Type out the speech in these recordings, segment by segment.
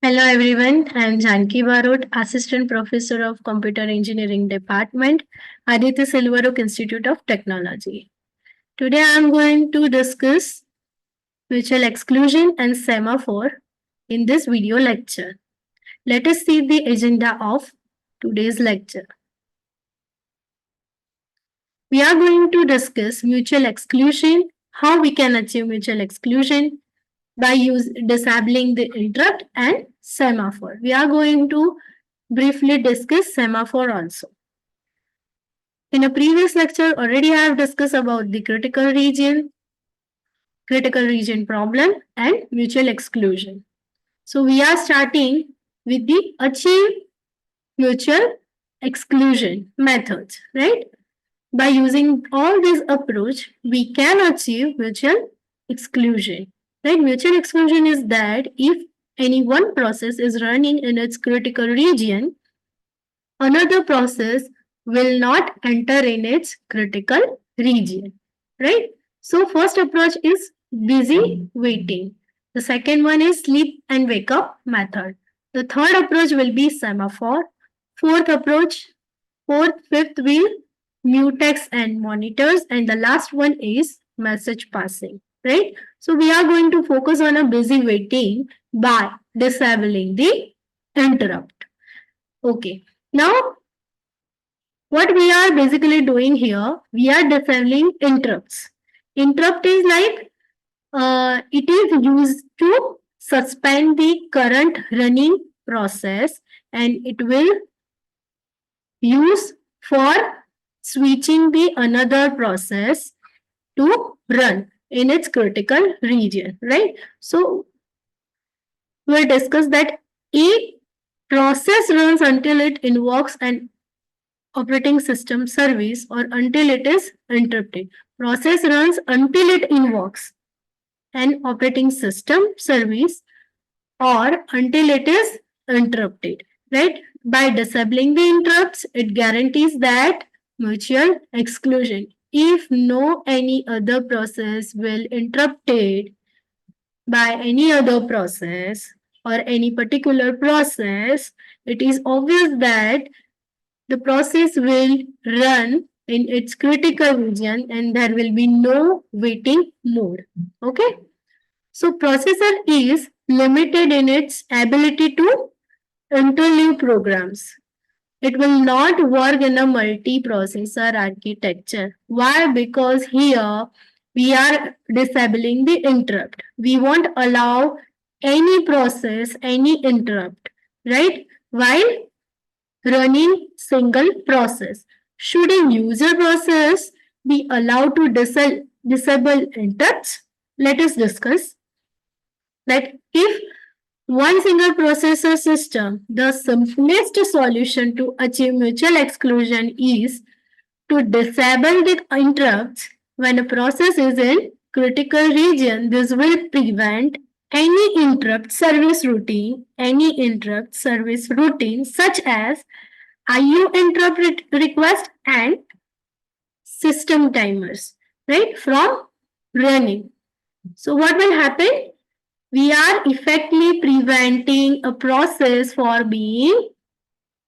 Hello everyone, I am Janki Barot, Assistant Professor of Computer Engineering Department, Aditya Silverok Institute of Technology. Today I am going to discuss mutual exclusion and semaphore in this video lecture. Let us see the agenda of today's lecture. We are going to discuss mutual exclusion, how we can achieve mutual exclusion by disabling the interrupt and semaphore. We are going to briefly discuss semaphore also. In a previous lecture, already I have discussed about the critical region problem, and mutual exclusion. So we are starting with the achieve mutual exclusion methods, right? By using all this approach, we can achieve mutual exclusion, right? Mutual exclusion is that if any one process is running in its critical region, another process will not enter in its critical region, right? So first approach is busy waiting. The second one is sleep and wake up method. The third approach will be semaphore. Fourth approach, fifth will mutex and monitors, and the last one is message passing, right? So we are going to focus on a busy waiting by disabling the interrupt. Okay. Now what we are basically doing here, we are disabling interrupts. Interrupt is like it is used to suspend the current running process, and it will use for switching the another process to run in its critical region, right? So we'll discuss that a process runs until it invokes an operating system service or until it is interrupted. Process runs until it invokes an operating system service or until it is interrupted, right? By disabling the interrupts, it guarantees that mutual exclusion. If no any other process will interrupted by any other process or any particular process, it is obvious that the process will run in its critical region and there will be no waiting mode. Okay. So processor is limited in its ability to interleave programs. It will not work in a multi-processor architecture. Why? Because here we are disabling the interrupt. We won't allow any process, any interrupt, right? While running single process. Should a user process be allowed to disable interrupts? Let us discuss that if one single processor system, the simplest solution to achieve mutual exclusion is to disable the interrupts when a process is in critical region. This will prevent any interrupt service routine such as IO interrupt request and system timers, right, from running. So what will happen? We are effectively preventing a process for being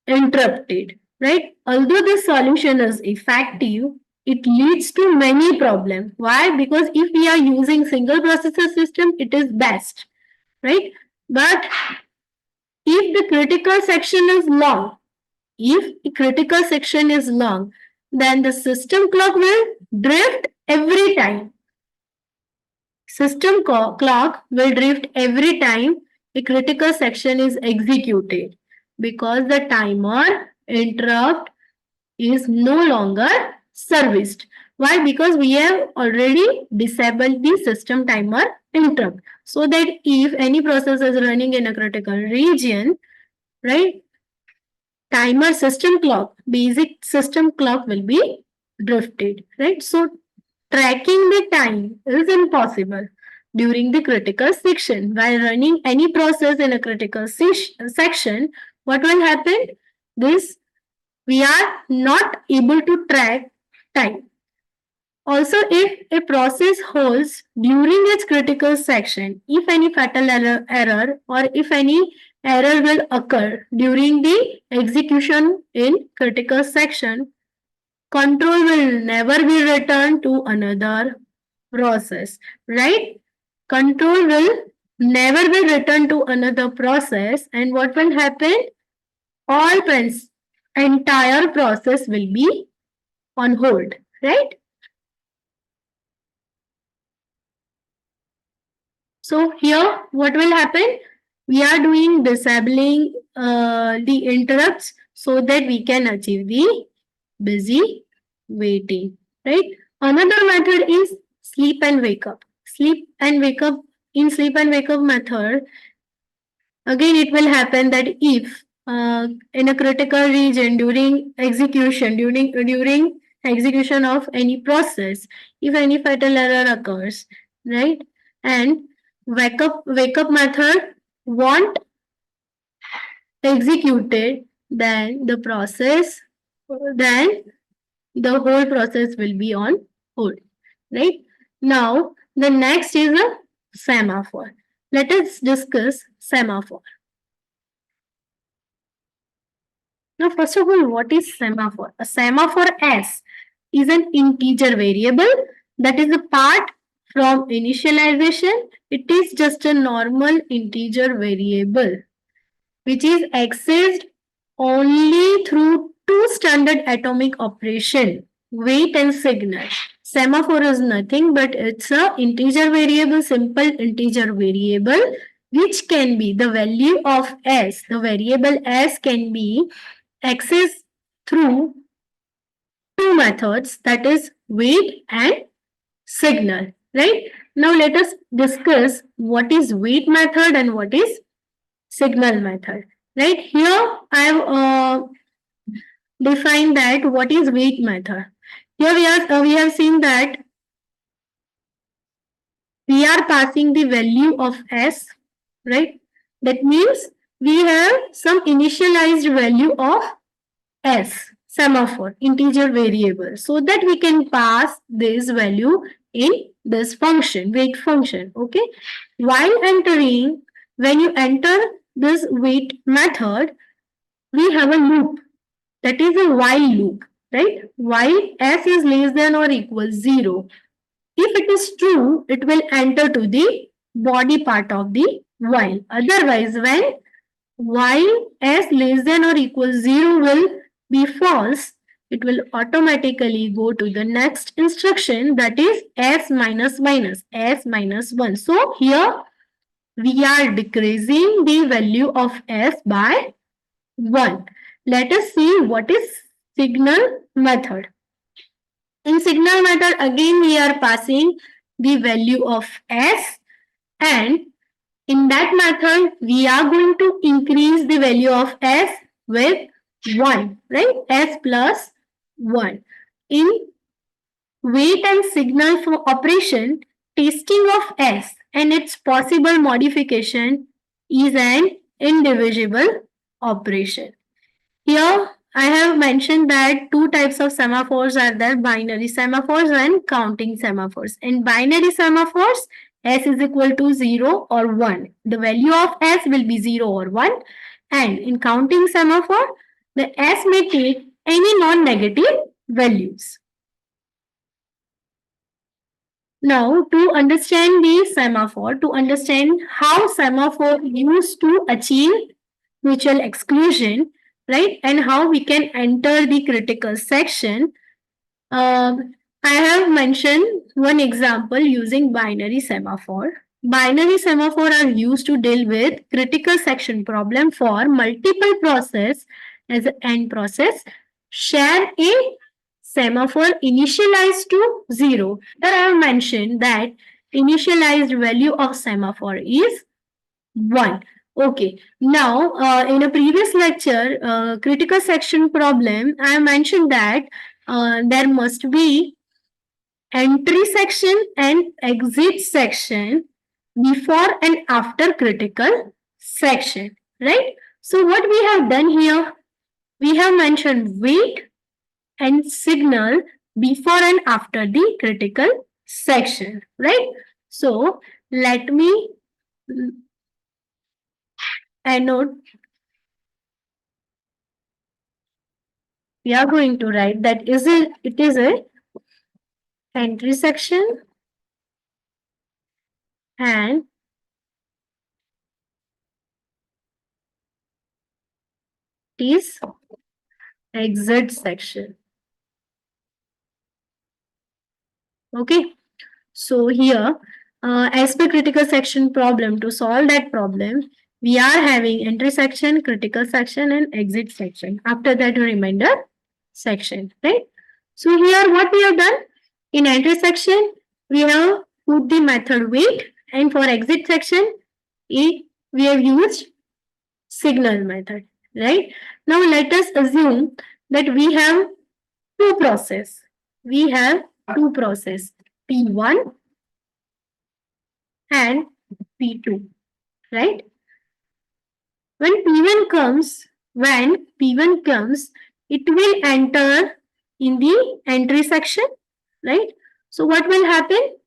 interrupted, right? Although this solution is effective, it leads to many problems. Why? Because if we are using single processor system, it is best, right? But if the critical section is long, if the critical section is long, then the system clock will drift every time. System clock will drift every time a critical section is executed because the timer interrupt is no longer serviced. Why? Because we have already disabled the system timer interrupt so that if any process is running in a critical region, right, timer system clock, basic system clock will be drifted, right? So tracking the time is impossible during the critical section. While running any process in a critical section, what will happen? This we are not able to track time. Also, if a process holds during its critical section, if any fatal error or if any error will occur during the execution in critical section. Control will never be returned to another process, right? Control will never be returned to another process, and what will happen? All entire process will be on hold, right? So here what will happen? We are doing disabling the interrupts so that we can achieve the busy waiting, right? Another method is sleep and wake up. Sleep and wake up. In sleep and wake up method, again it will happen that if in a critical region during execution of any process, if any fatal error occurs, right, and wake up method won't executed, then the whole process will be on hold, right? Now the next is a semaphore. Let us discuss semaphore. Now, first of all, what is semaphore? A semaphore S is an integer variable that is apart from initialization. It is just a normal integer variable which is accessed only through two standard atomic operation, wait and signal. Semaphore is nothing but it's a integer variable, simple integer variable which can be the value of s. The variable s can be accessed through two methods, that is wait and signal, right? Now let us discuss what is wait method and what is signal method, right? Here I have defined that what is wait method. Here we have seen that we are passing the value of s, right? That means we have some initialized value of s, semaphore, integer variable, so that we can pass this value in this function, wait function, okay? When you enter this wait method, we have a loop, that is a while loop, right? While s is less than or equals 0. If it is true, it will enter to the body part of the while. Otherwise, when while s less than or equals 0 will be false, it will automatically go to the next instruction, that is s minus minus, s minus 1. So here we are decreasing the value of s by 1. Let us see what is signal method. In signal method, again we are passing the value of s, and in that method we are going to increase the value of s with 1, right? S plus 1. In wait and signal for operation, testing of s and its possible modification is an indivisible operation. Here I have mentioned that two types of semaphores are there, binary semaphores and counting semaphores. In binary semaphores, s is equal to 0 or 1. The value of s will be 0 or 1. And in counting semaphore, the s may take any non-negative values. Now, to understand the semaphore, to understand how semaphore used to achieve mutual exclusion, right, and how we can enter the critical section, I have mentioned one example using binary semaphore. Binary semaphore are used to deal with critical section problem for multiple process as an end process share a semaphore initialized to 0. Here I have mentioned that initialized value of semaphore is 1. Okay. Now, in a previous lecture, critical section problem, I mentioned that there must be entry section and exit section before and after critical section, right? So what we have done here, we have mentioned wait and signal before and after the critical section, right? So let me anode, we are going to write that it is a entry section and it is exit section. Okay. So here, as per critical section problem, to solve that problem, we are having entry section, critical section, and exit section. After that, remainder section, right? So here, what we have done in entry section, we have put the method wait, and for exit section, we have used signal method, right? Now let us assume that we have two process. We have two process, P1 and P2, right? When P1 comes, it will enter in the entry section, right? So what will happen?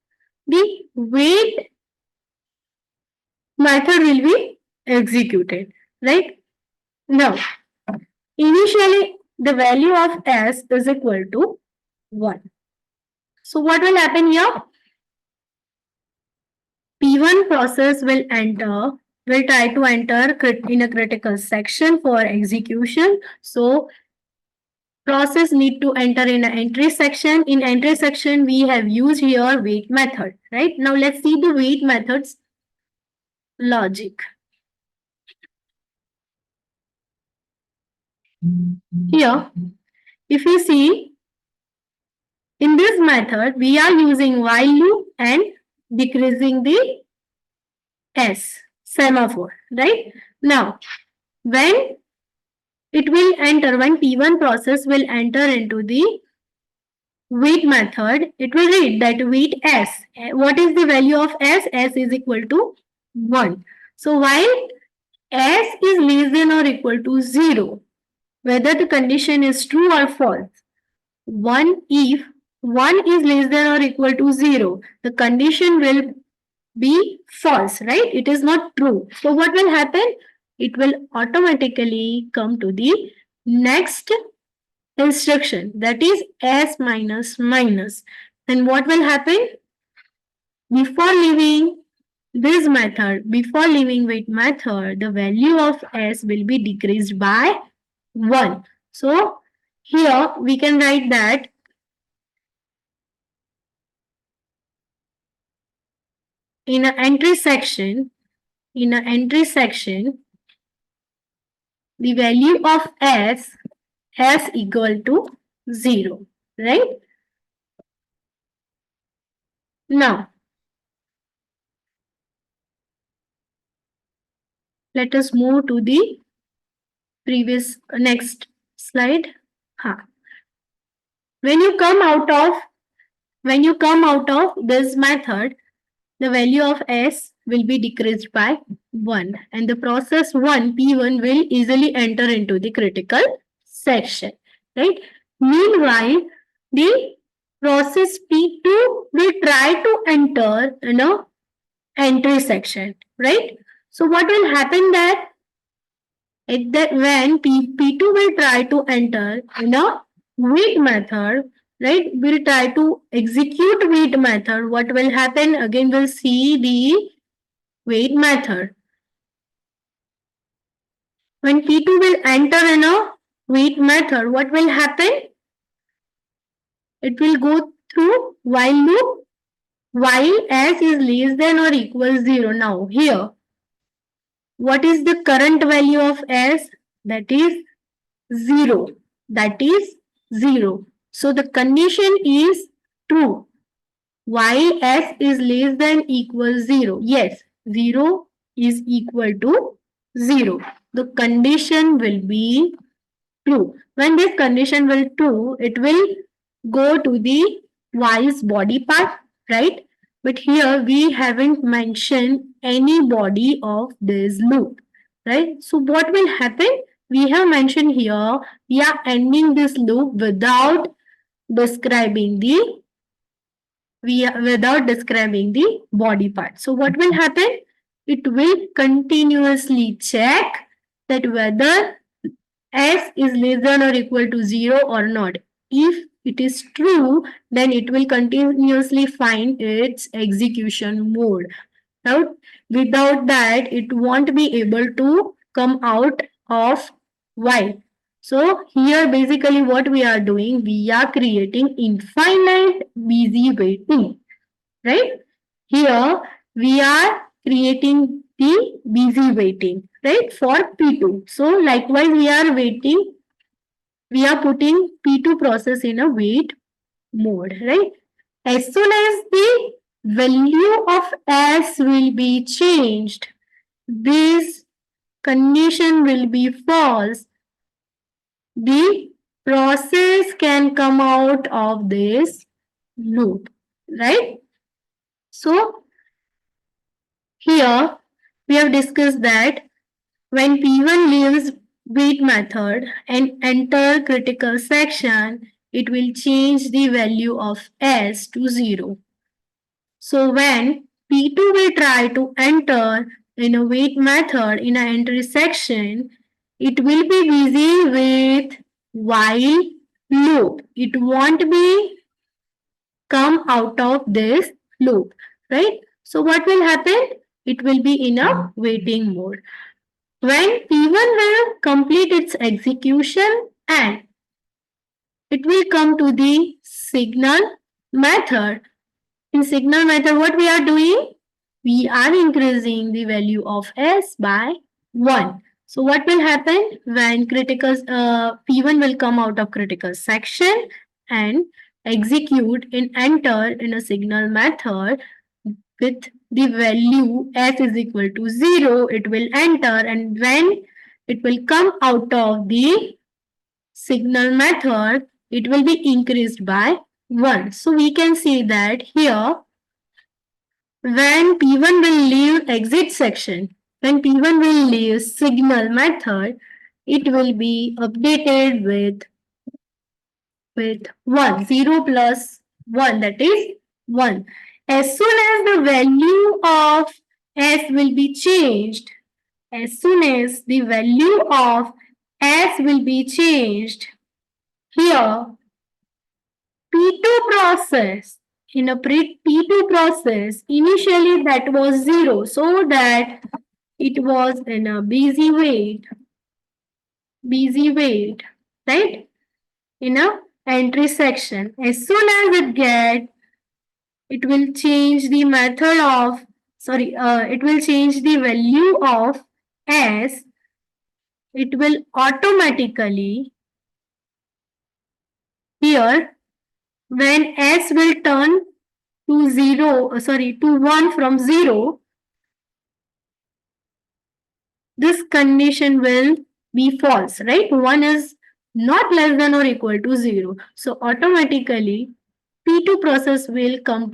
The wait method will be executed, right? Now, initially the value of S is equal to 1. So what will happen here? P1 process will try to enter in a critical section for execution. So process need to enter in an entry section. In entry section, we have used here wait method, right? Now let's see the wait methods logic. Here, if you see, in this method, we are using while loop and decreasing the S semaphore, right? Now, when when P1 process will enter into the wait method, it will read that wait S. What is the value of S? S is equal to 1. So while S is less than or equal to 0, whether the condition is true or false, if 1 is less than or equal to 0, the condition will be false, right? It is not true. So what will happen? It will automatically come to the next instruction, that is S minus minus. And what will happen? Before leaving before leaving wait method, the value of S will be decreased by 1. So here we can write that in an entry section, the value of S equal to 0, right? Now, let us move to the next slide. When you come out of this method, the value of S will be decreased by 1 and the process 1 P1 will easily enter into the critical section, right? Meanwhile, the process P2 will try to enter entry section, right? So what will happen there? When P2 will try to enter wait method, right? We'll try to execute wait method. What will happen? Again, we'll see the wait method. When P2 will enter wait method, what will happen? It will go through while loop while S is less than or equal 0. Now here, what is the current value of S? That is 0. That is 0. So the condition is true. While S is less than equal 0. Yes, 0 is equal to 0. The condition will be true. When this condition will true, it will go to the while's body part, right? But here we haven't mentioned any body of this loop, right? So what will happen? We have mentioned here, we are ending this loop without describing the body part. So what will happen? it will continuously check that whether S is less than or equal to 0 or not. If it is true, then it will continuously find its execution mode. Now, without that, it won't be able to come out of while. So here basically what we are doing, we are creating infinite busy waiting, right? Here we are creating the busy waiting, right, for P2. So likewise we are waiting, we are putting P2 process in a wait mode, right? As soon as the value of S will be changed, this condition will be false, the process can come out of this loop, right? So here we have discussed that when P1 leaves wait method and enter critical section, it will change the value of S to 0. So when P2 will try to enter in a wait method in an entry section, it will be busy with while loop. It won't be come out of this loop, right? So what will happen? It will be in a waiting mode. When P1 will complete its execution and it will come to the signal method. In signal method, what we are doing? We are increasing the value of S by 1. So what will happen when critical P1 will come out of critical section and execute and enter in a signal method with the value S is equal to 0, it will enter, and when it will come out of the signal method, it will be increased by 1. So we can see that here when P1 will leave exit section, when P1 will leave signal method, it will be updated with 1. 0 plus 1, that is 1. As soon as the value of S will be changed, as soon as the value of S will be changed, here P2 process, in a P2 process, initially that was 0, so that it was in a busy wait, right? In a entry section. As soon as it will change the method of, it will change the value of S, it will automatically, here, when S will turn to 0, to 1 from 0, this condition will be false, right? 1 is not less than or equal to 0. So automatically P2 process will come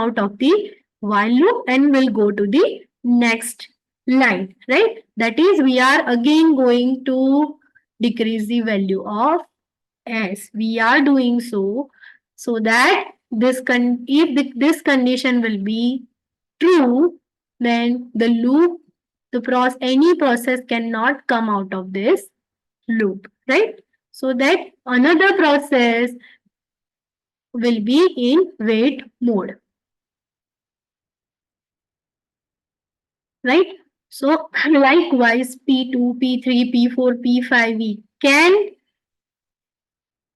out of the while loop and will go to the next line, right? That is, we are again going to decrease the value of S. We are doing so that if this condition will be true, then the loop, any process cannot come out of this loop, right? So that another process will be in wait mode, right? So likewise, P2, P3, P4, P5,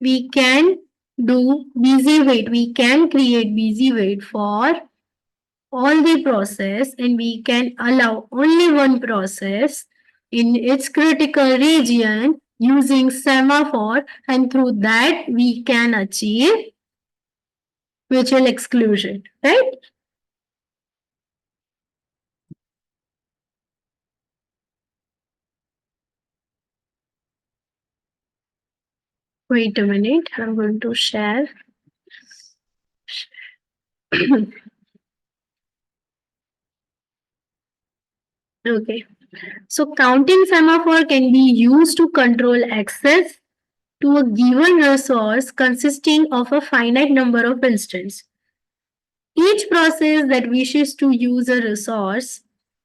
we can do busy wait. We can create busy wait for all the process, and we can allow only one process in its critical region using semaphore, and through that we can achieve mutual exclusion, right? Wait a minute, I'm going to share. Okay. So counting semaphore can be used to control access to a given resource consisting of a finite number of instances. Each process that wishes to use a resource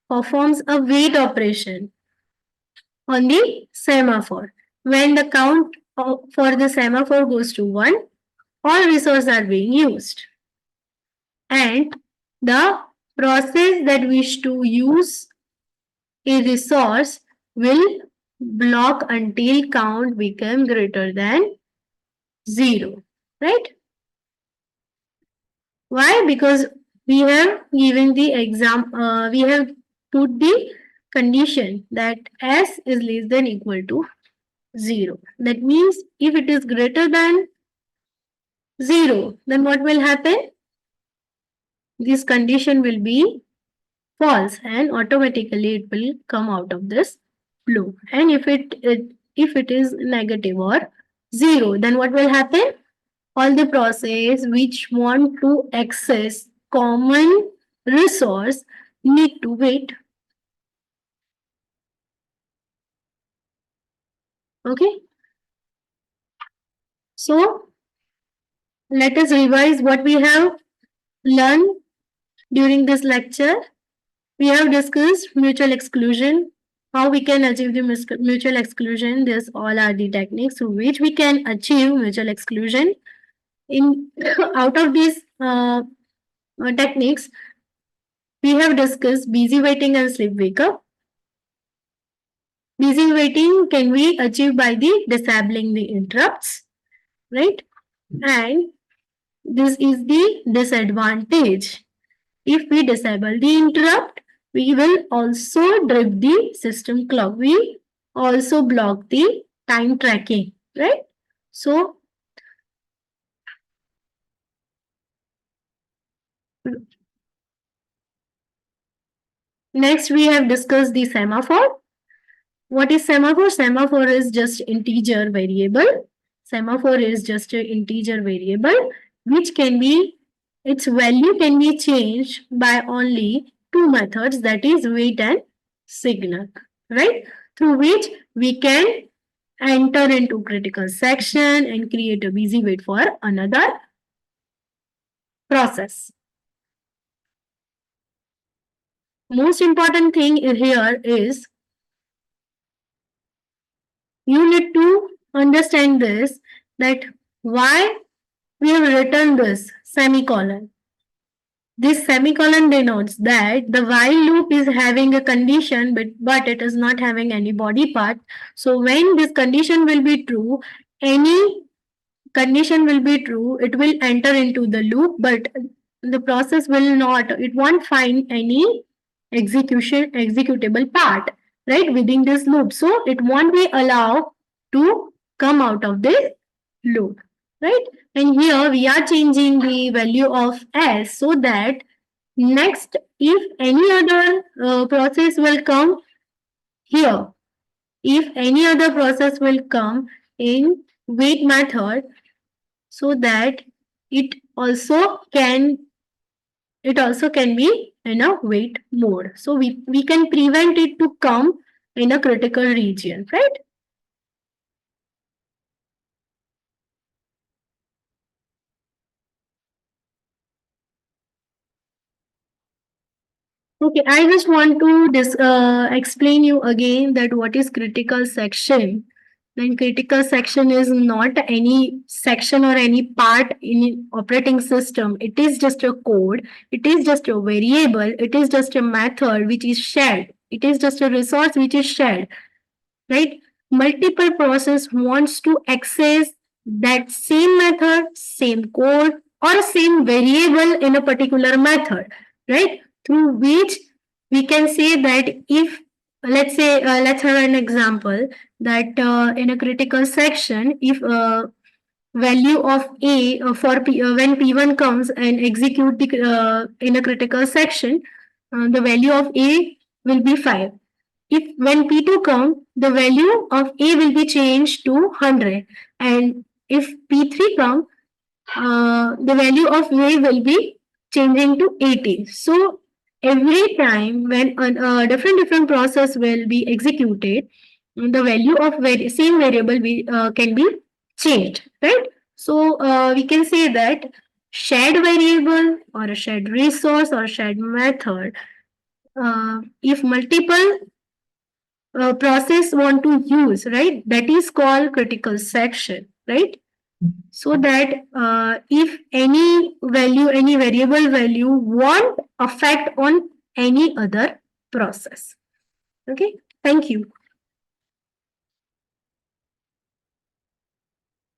performs a wait operation on the semaphore. When the count for the semaphore goes to 1, all resources are being used. And the process that wish to use a resource will block until count become greater than 0. Right? Why? Because we have given the we have put the condition that s is less than equal to 0. That means if it is greater than 0, then what will happen? This condition will be false and automatically it will come out of this loop. And if it is negative or 0, then what will happen? All the process which want to access common resource need to wait. Okay. So let us revise what we have learned during this lecture. We have discussed mutual exclusion, how we can achieve the mutual exclusion. These all are the techniques through which we can achieve mutual exclusion. In out of these techniques, we have discussed busy waiting and sleep wake up. Busy waiting can be achieved by the disabling the interrupts, right? And this is the disadvantage. If we disable the interrupt, we will also drift the system clock. We also block the time tracking, right? So, next we have discussed the semaphore. What is semaphore? Semaphore is just integer variable. Semaphore is just an integer variable which can be, its value can be changed by only two methods, that is wait and signal, right? Through which we can enter into critical section and create a busy wait for another process. Most important thing here is you need to understand this, that why we have written this semicolon. This semicolon denotes that the while loop is having a condition, but it is not having any body part. So when this condition will be true, any condition will be true, it will enter into the loop, but the process will not, it won't find any executable part, right, within this loop. So it won't be allowed to come out of this loop, right? And here we are changing the value of s so that next, if any other process will come here, if any other process will come in wait method, so that it also can be in a wait mode. So we can prevent it to come in a critical region, right? Okay, I just want to explain you again that what is critical section. Then critical section is not any section or any part in operating system. It is just a code. It is just a variable. It is just a method which is shared. It is just a resource which is shared, right? Multiple process wants to access that same method, same code, or same variable in a particular method, right? Through which we can say that if, let's say, let's have an example that in a critical section, if value of a for when p1 comes and execute the in a critical section, the value of a will be 5. If when P2 comes, the value of A will be changed to 100. And if P3 comes, the value of A will be changing to 80. So every time when a different process will be executed, the value of same variable can be changed, right? So we can say that shared variable or a shared resource or shared method if multiple process want to use, right, that is called critical section, right? So that if any value, any variable value won't affect on any other process. Okay, thank you.